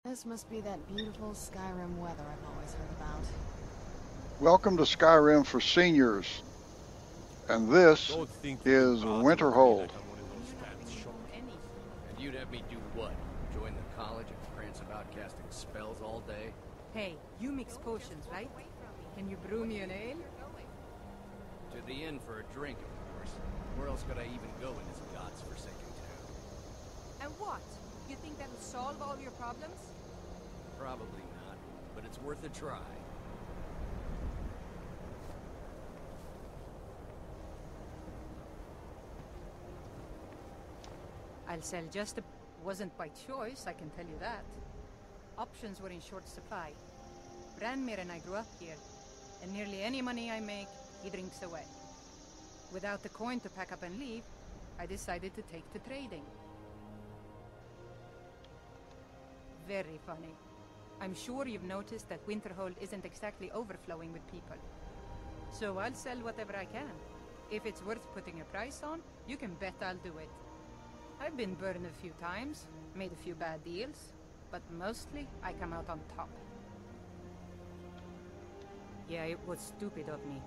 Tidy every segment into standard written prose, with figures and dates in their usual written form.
This must be that beautiful Skyrim weather I've always heard about. Welcome to Skyrim for seniors, and this Don't think you can is argue with me Winterhold. like I'm one of those fat short. And you'd have me do what? Join the college and prance about casting spells all day? Hey, you mix potions, right? Can you brew me an ale? To the inn for a drink, of course. Where else could I even go in this god's forsaken town? And what? You think that'll solve all your problems? Probably not, but it's worth a try. I'll sell just a... Wasn't by choice, I can tell you that. Options were in short supply. Branmir and I grew up here, and nearly any money I make, he drinks away. Without the coin to pack up and leave, I decided to take to trading. Very funny. I'm sure you've noticed that Winterhold isn't exactly overflowing with people. So I'll sell whatever I can. If it's worth putting a price on, you can bet I'll do it. I've been burned a few times, made a few bad deals, but mostly I come out on top. Yeah, it was stupid of me.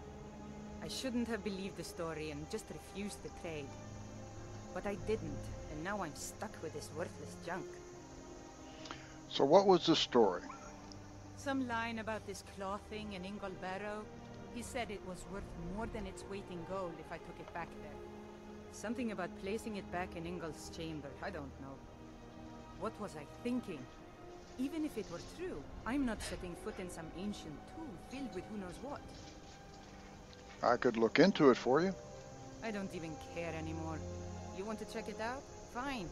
I shouldn't have believed the story and just refused the trade. But I didn't, and now I'm stuck with this worthless junk. So what was the story? Some line about this clothing in Ingol Barrow. He said it was worth more than its weight in gold if I took it back there. Something about placing it back in Ingol's chamber, I don't know. What was I thinking? Even if it were true, I'm not setting foot in some ancient tomb filled with who knows what. I could look into it for you. I don't even care anymore. You want to check it out? Fine.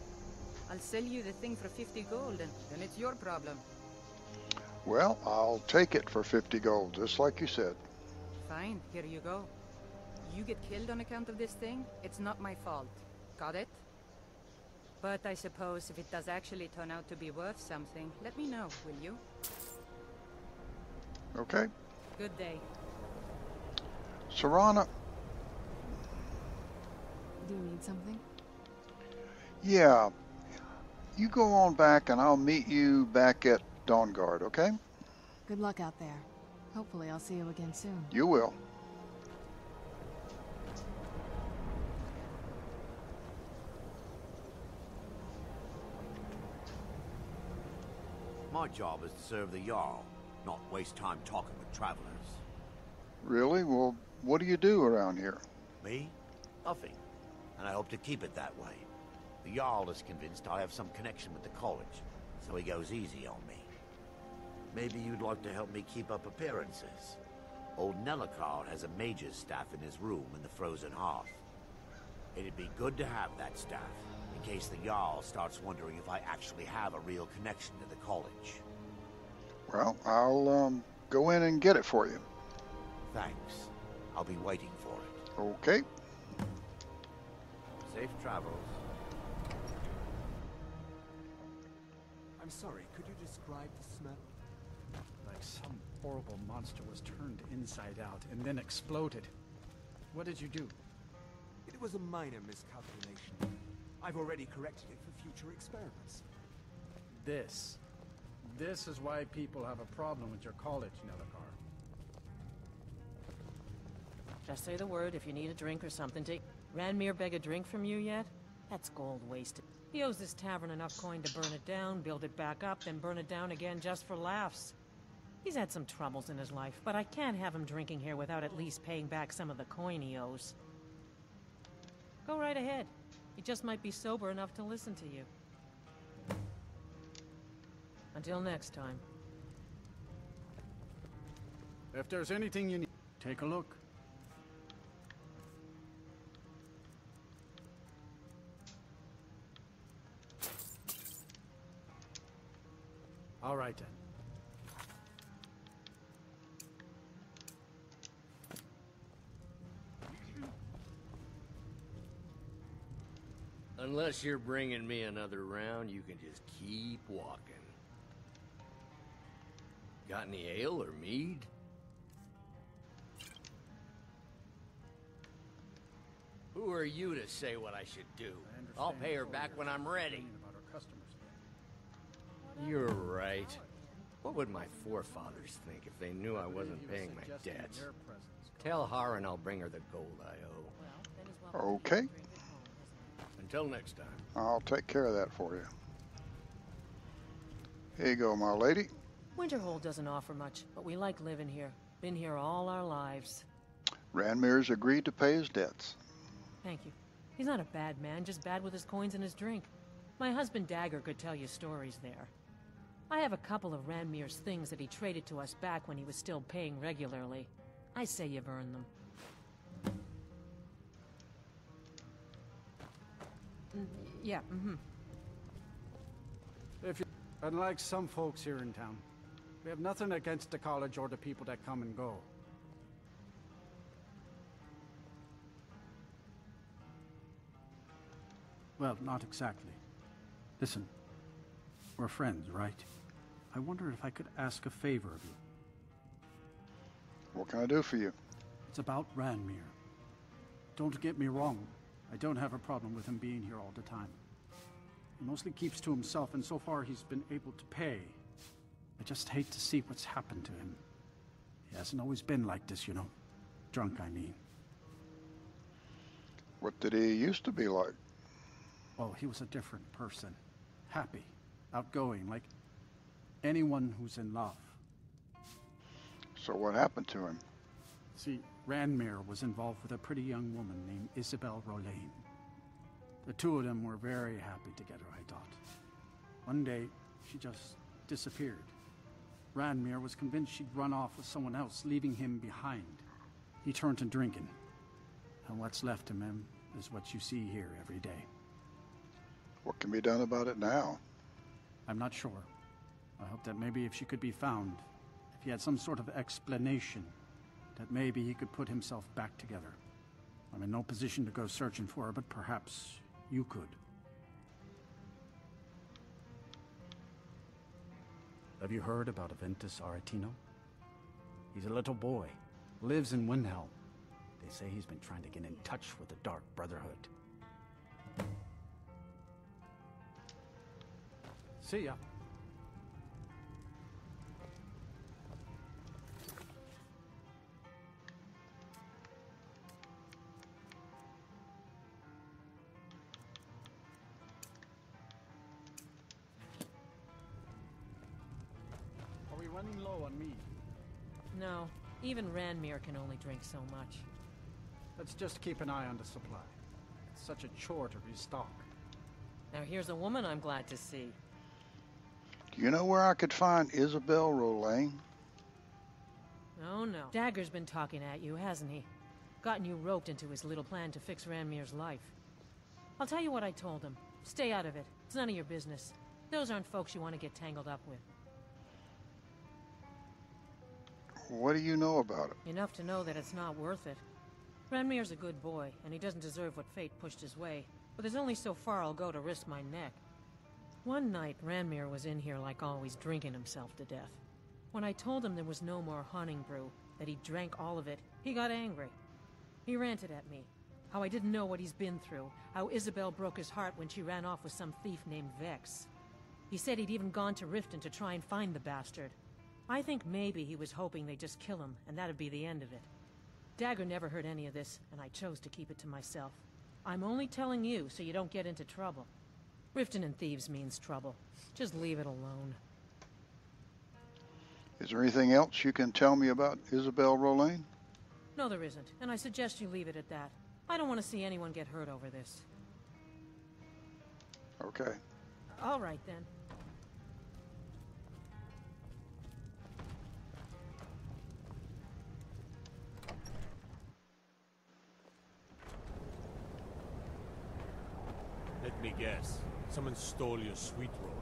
I'll sell you the thing for 50 gold, and then it's your problem. Well, I'll take it for 50 gold, just like you said. Fine, here you go. You get killed on account of this thing, it's not my fault. Got it? But I suppose if it does actually turn out to be worth something, let me know, will you? Okay. Good day. Serana, Do you need something? yeah, you go on back and I'll meet you back at Dawnguard, okay? Good luck out there. Hopefully I'll see you again soon. You will. My job is to serve the Jarl, not waste time talking with travelers. Really? Well, what do you do around here? Me? Nothing. And I hope to keep it that way. The Jarl is convinced I have some connection with the college, so he goes easy on me. Maybe you'd like to help me keep up appearances. Old Nellikar has a mage's staff in his room in the frozen hearth. It'd be good to have that staff, in case the Jarl starts wondering if I actually have a real connection to the college. Well, I'll go in and get it for you. Thanks. I'll be waiting for it. Okay. Safe travels. I'm sorry, could you describe the smell? Like some horrible monster was turned inside out and then exploded. What did you do? It was a minor miscalculation. I've already corrected it for future experiments. This is why people have a problem with your college, Nellikar. Just say the word if you need a drink or something. Did Ranmir beg a drink from you yet? That's gold wasted. He owes this tavern enough coin to burn it down, build it back up, then burn it down again just for laughs. He's had some troubles in his life, but I can't have him drinking here without at least paying back some of the coin he owes. Go right ahead. He just might be sober enough to listen to you. Until next time. If there's anything you need, take a look. All right then. Unless you're bringing me another round, you can just keep walking. Got any ale or mead? Who are you to say what I should do? I'll pay her back when I'm ready. About our customers again. You're right. What would my forefathers think if they knew I wasn't paying my debts? Tell Harren I'll bring her the gold I owe. Okay. Until next time. I'll take care of that for you. Here you go, my lady. Winterhold doesn't offer much, but we like living here. Been here all our lives. Ranmir's agreed to pay his debts. Thank you. He's not a bad man, just bad with his coins and his drink. My husband Dagger could tell you stories there. I have a couple of Ranmir's things that he traded to us back when he was still paying regularly. I say you've earned them. Yeah, If you, unlike some folks here in town, we have nothing against the college or the people that come and go. Well, not exactly. Listen, we're friends, right? I wonder if I could ask a favor of you. What can I do for you? It's about Ranmir. Don't get me wrong. I don't have a problem with him being here all the time. He mostly keeps to himself, and so far he's been able to pay. I just hate to see what's happened to him. He hasn't always been like this, you know. Drunk, I mean. What did he used to be like? Oh, he was a different person. Happy, outgoing, like anyone who's in love. So what happened to him? See, Ranmir was involved with a pretty young woman named Isabel Rolain. The two of them were very happy together, I thought. One day, she just disappeared. Ranmir was convinced she'd run off with someone else, leaving him behind. He turned to drinking. And what's left of him is what you see here every day. What can be done about it now? I'm not sure. I hope that maybe if she could be found, if he had some sort of explanation, that maybe he could put himself back together. I'm in no position to go searching for her, but perhaps you could. Have you heard about Aventus Aretino? He's a little boy, lives in Windhelm. They say he's been trying to get in touch with the Dark Brotherhood. See ya. Are we running low on meat? No, even Ranmir can only drink so much. Let's just keep an eye on the supply. It's such a chore to restock. Now here's a woman I'm glad to see. Do you know where I could find Isabel Rolain? Oh no. Dagger's been talking at you, hasn't he? Gotten you roped into his little plan to fix Ranmir's life. I'll tell you what I told him. Stay out of it. It's none of your business. Those aren't folks you want to get tangled up with. What do you know about it? Enough to know that it's not worth it. Ranmir's a good boy, and he doesn't deserve what fate pushed his way. But there's only so far I'll go to risk my neck. One night, Ranmir was in here like always, drinking himself to death. When I told him there was no more hunting brew, that he drank all of it, he got angry. He ranted at me. How I didn't know what he's been through. How Isabel broke his heart when she ran off with some thief named Vex. He said he'd even gone to Riften to try and find the bastard. I think maybe he was hoping they'd just kill him, and that'd be the end of it. Dagger never heard any of this, and I chose to keep it to myself. I'm only telling you so you don't get into trouble. Riften and thieves means trouble. Just leave it alone. Is there anything else you can tell me about Isabel Rolain? No, there isn't, and I suggest you leave it at that. I don't want to see anyone get hurt over this. Okay. All right, then. Let me guess. Someone stole your sweet roll.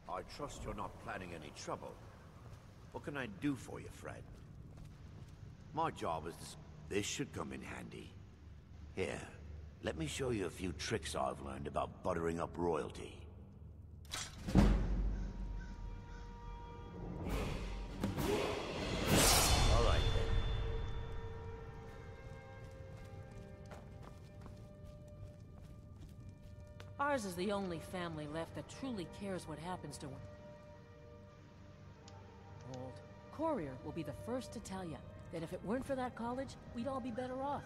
I trust you're not planning any trouble. What can I do for you, Fred? My job is this. This should come in handy. Here, let me show you a few tricks I've learned about buttering up royalty. All right, then. Ours is the only family left that truly cares what happens to Old. Courier will be the first to tell you that if it weren't for that college, we'd all be better off.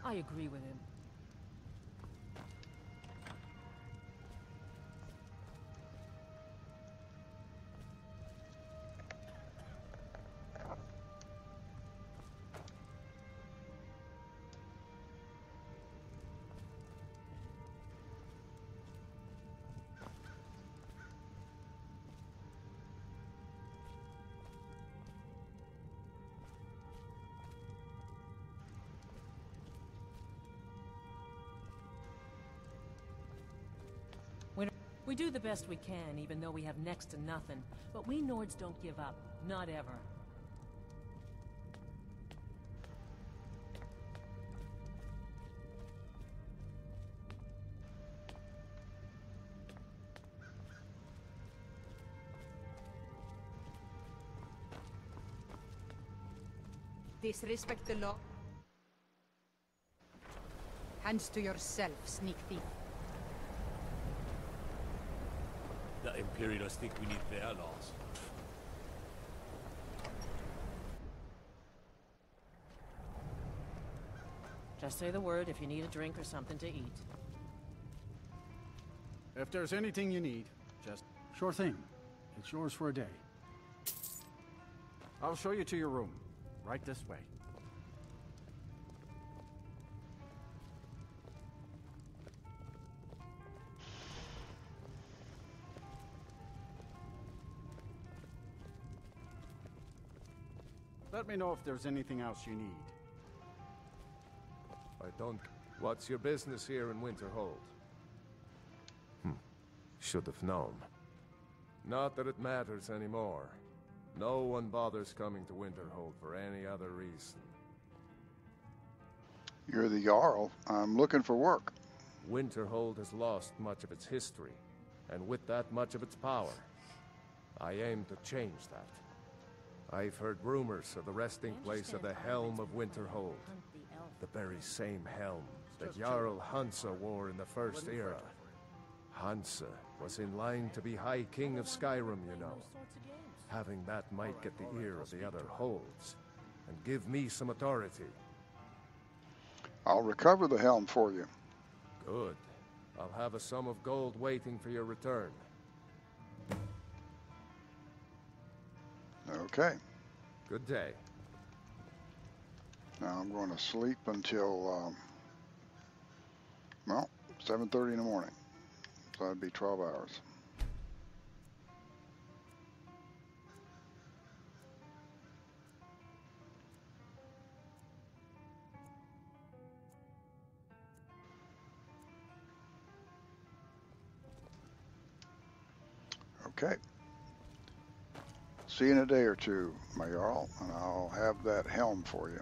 I agree with him. We do the best we can, even though we have next to nothing. But we Nords don't give up. Not ever. Disrespect the law. Hands to yourself, sneak thief. The Imperials think we need their laws. Just say the word if you need a drink or something to eat. If there's anything you need, just... Sure thing. It's yours for a day. I'll show you to your room. Right this way. Let me know if there's anything else you need. I don't... What's your business here in Winterhold? Should have known. Not that it matters anymore. No one bothers coming to Winterhold for any other reason. You're the Jarl. I'm looking for work. Winterhold has lost much of its history, and with that much of its power. I aim to change that. I've heard rumors of the resting place of the Helm of Winterhold. The very same helm that Jarl Hansa wore in the First Era. Hansa was in line to be High King of Skyrim, you know. Having that might get the ear of the other holds, and give me some authority. I'll recover the helm for you. Good. I'll have a sum of gold waiting for your return. Okay. Good day. Now I'm going to sleep until, well, 7:30 in the morning. So that'd be 12 hours. Okay. See you in a day or two, my Jarl, and I'll have that helm for you.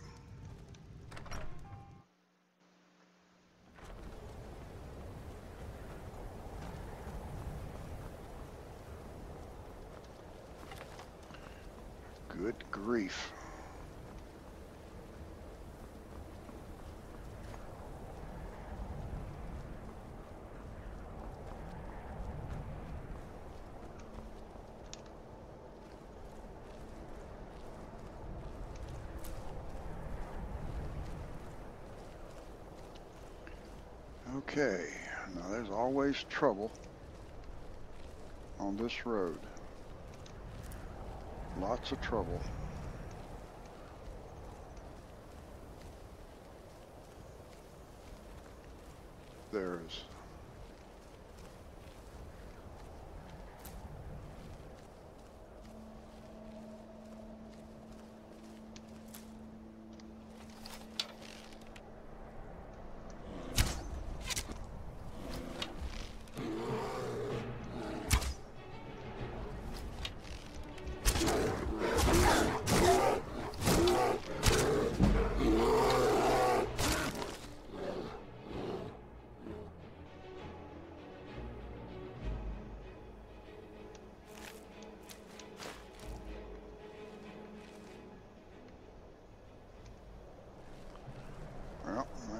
Good grief. Okay, now there's always trouble on this road. Lots of trouble. There's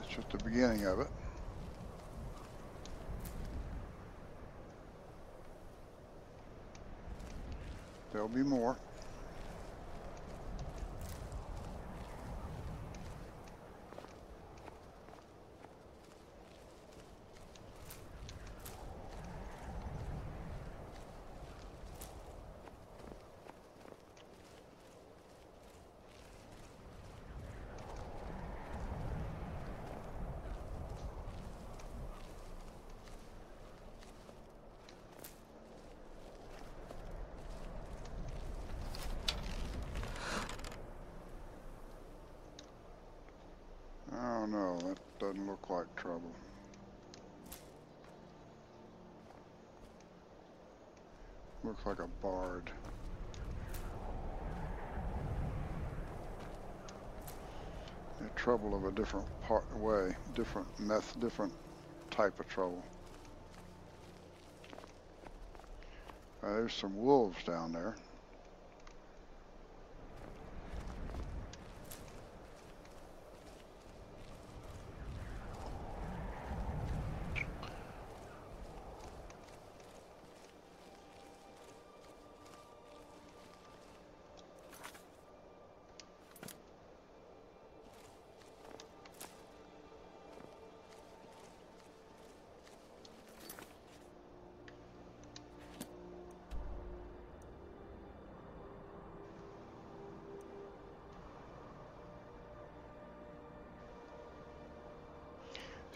just the beginning of it. There'll be more. Oh no, that doesn't look like trouble. Looks like a bard. The trouble of a different way, different type of trouble. There's some wolves down there.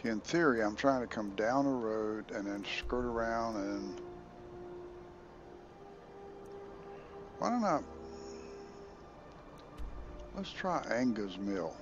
In theory, I'm trying to come down a road and then skirt around and... Why don't I... Let's try Anga's Mill.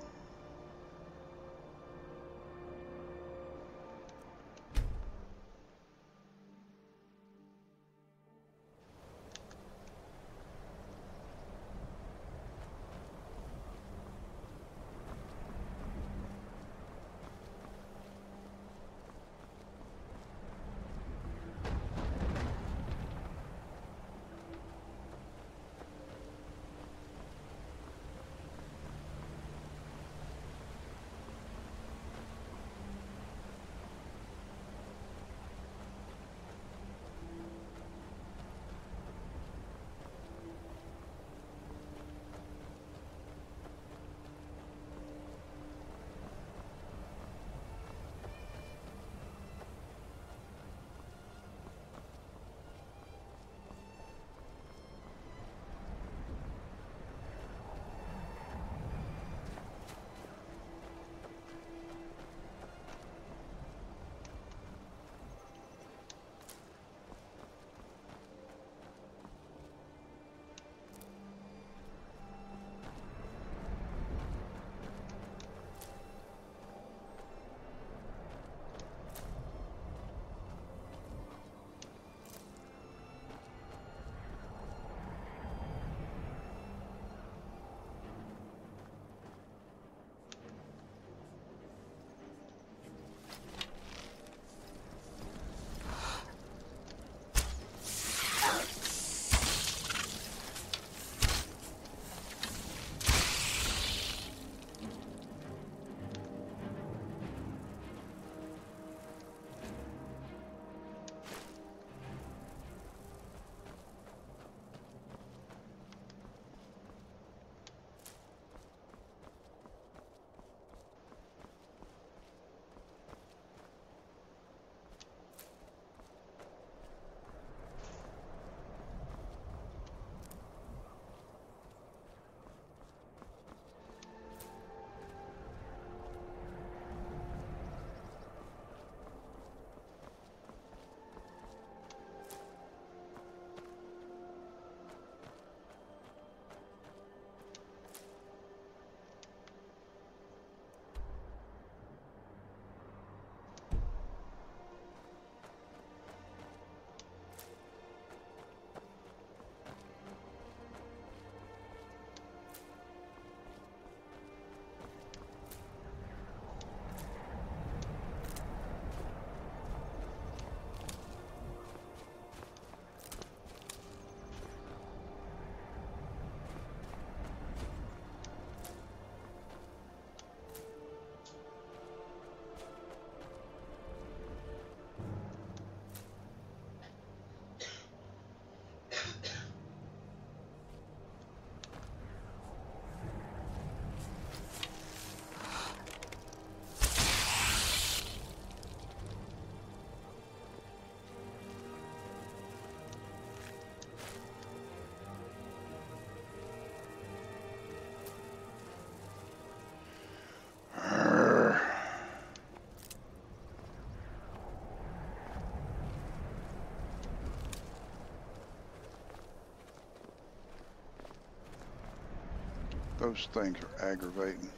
Those things are aggravating.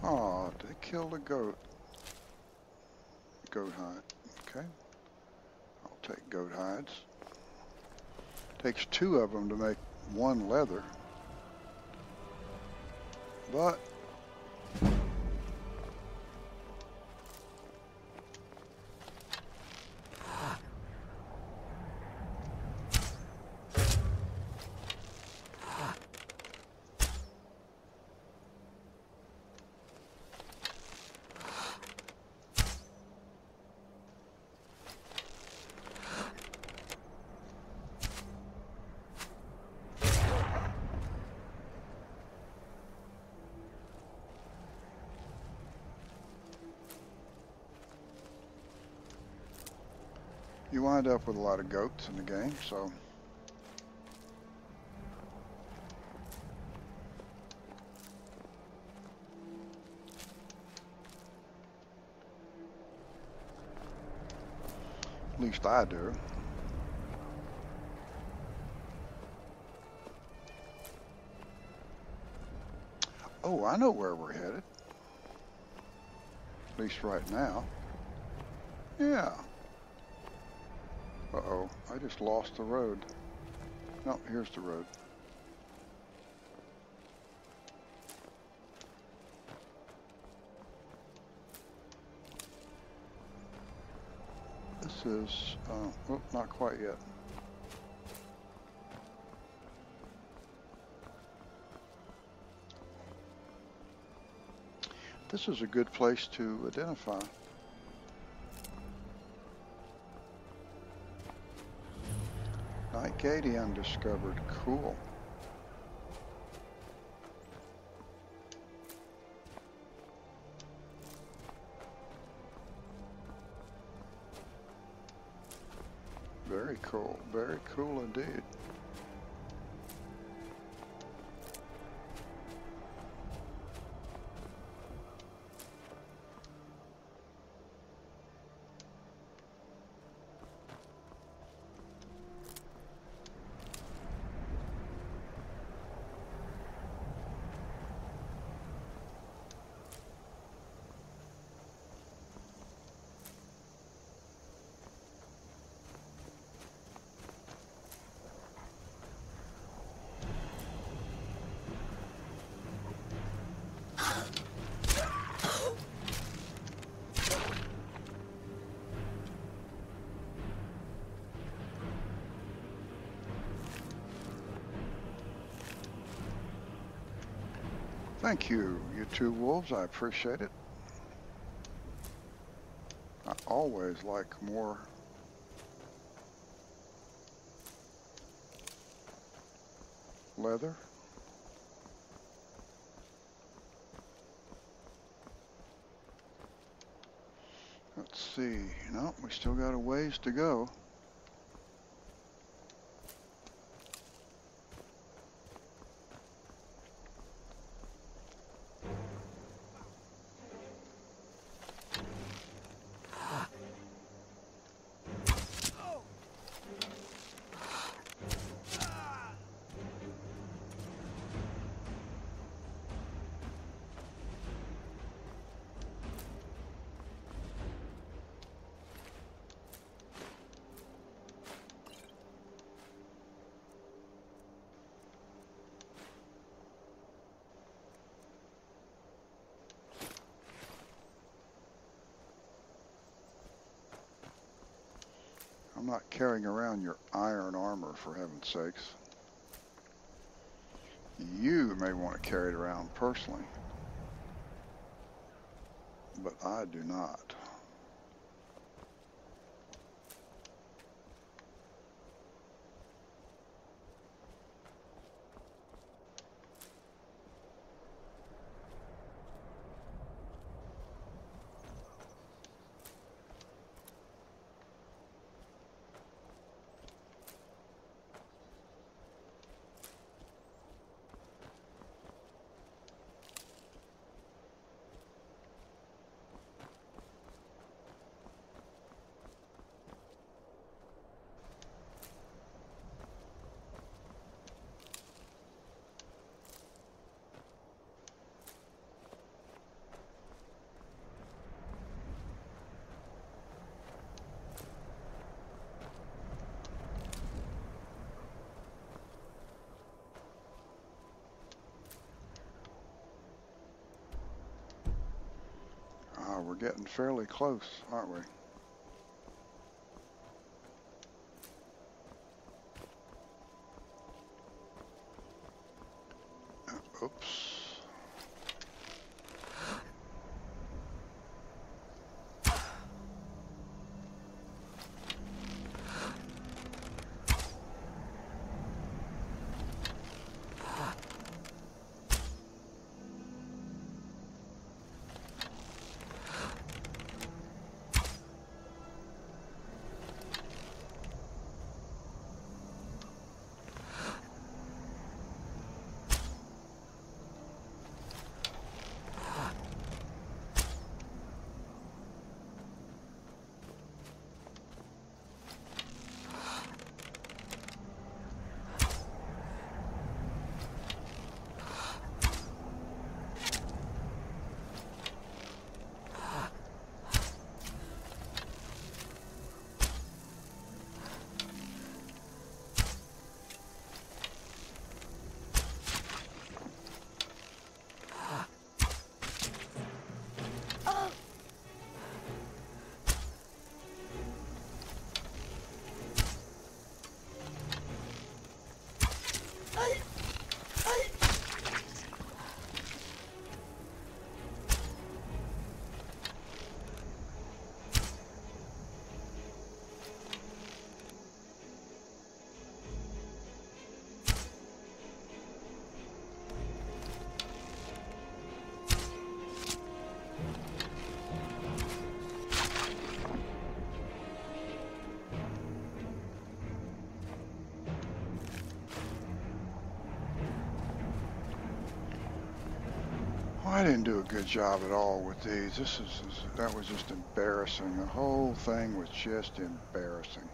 Oh, they killed a goat. Goat hide. Okay. I'll take goat hides. Takes 2 of them to make 1 leather. But you wind up with a lot of goats in the game, so at least I do. Oh, I know where we're headed. At least right now. Yeah. Uh-oh, I just lost the road. No, here's the road. This is, oh, not quite yet. This is a good place to identify. Night Gate undiscovered. Cool. Very cool. Very cool indeed. Thank you, you 2 wolves. I appreciate it. I always like more leather. Let's see. No, we still got a ways to go. I'm not carrying around your iron armor, for heaven's sakes. You may want to carry it around personally, but I do not. getting fairly close, aren't we? Oops. I didn't do a good job at all with these. That was just embarrassing. The whole thing was just embarrassing.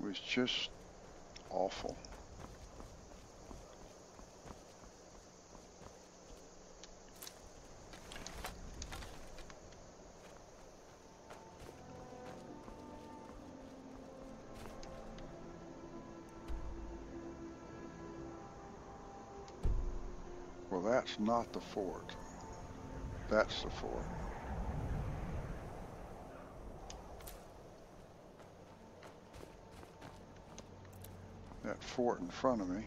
It was just awful. Well, that's not the fort. That's the fort. That fort in front of me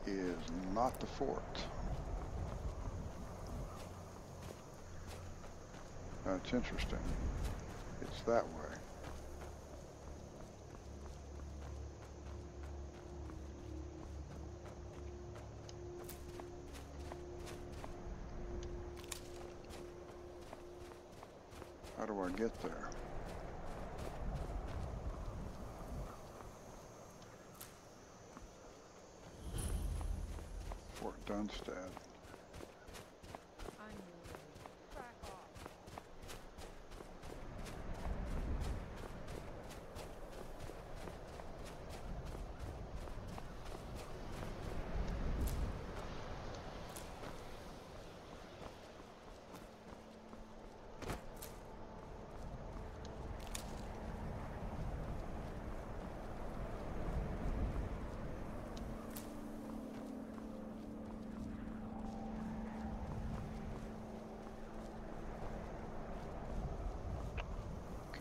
is not the fort. That's interesting. It's that way. How do I get there? Fort Dunstad.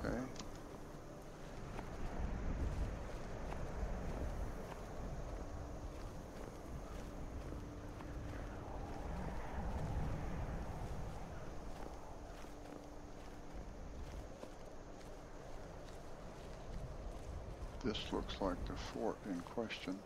Okay. This looks like the fort in question.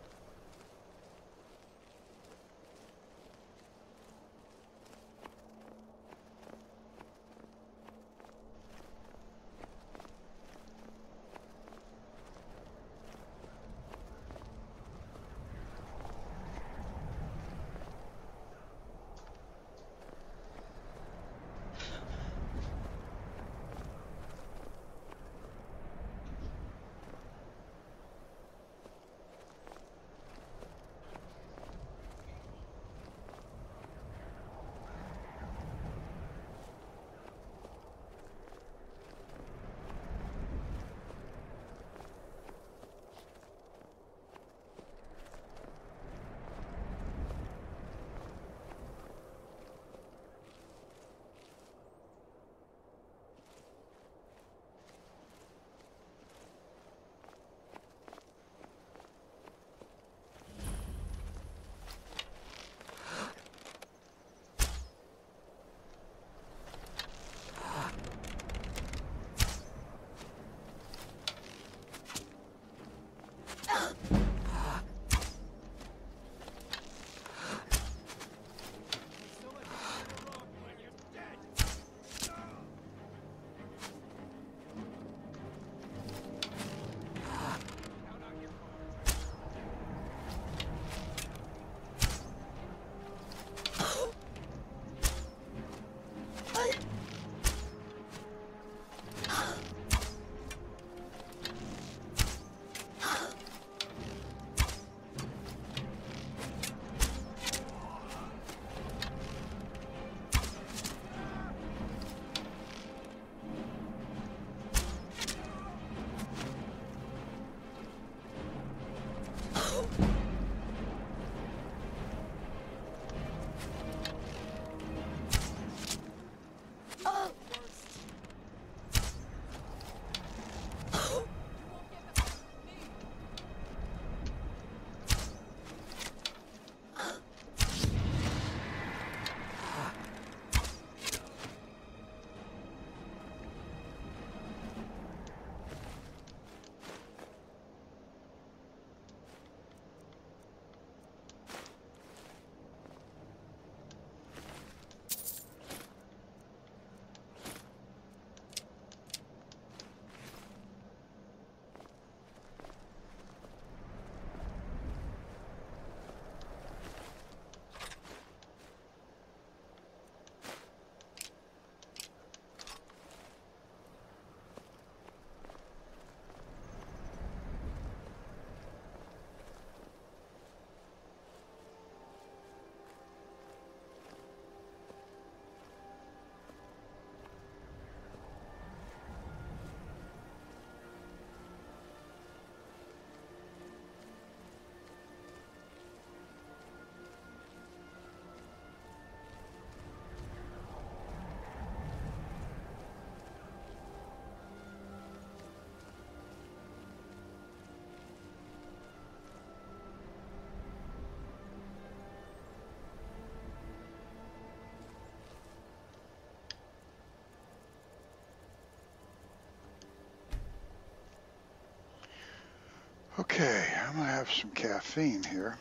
Okay, I'm gonna have some caffeine here.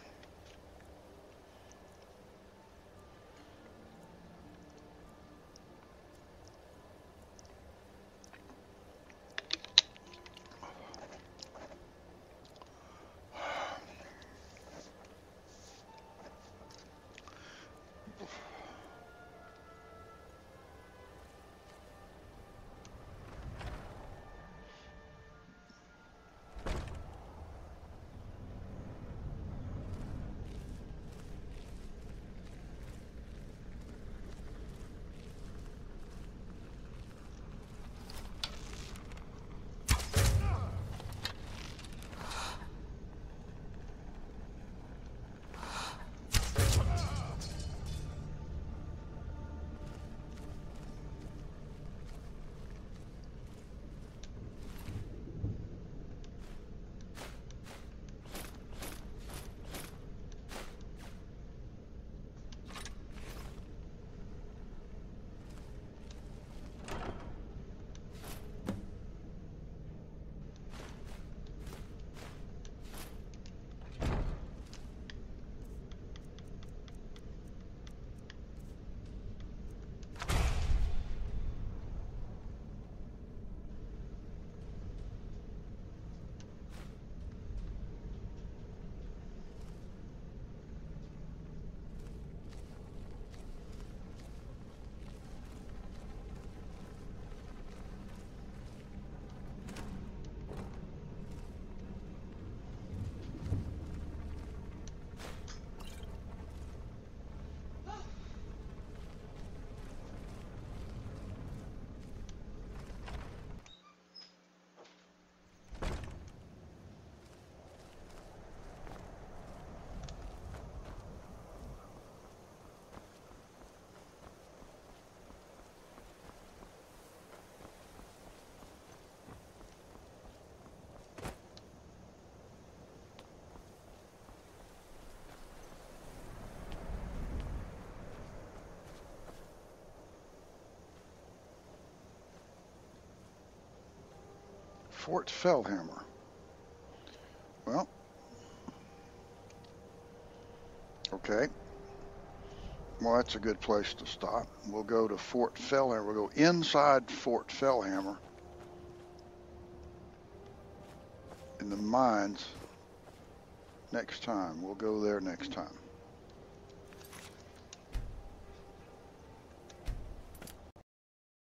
Fort Fellhammer. Well, okay. Well, that's a good place to stop. We'll go to Fort Fellhammer. We'll go inside Fort Fellhammer in the mines next time. We'll go there next time.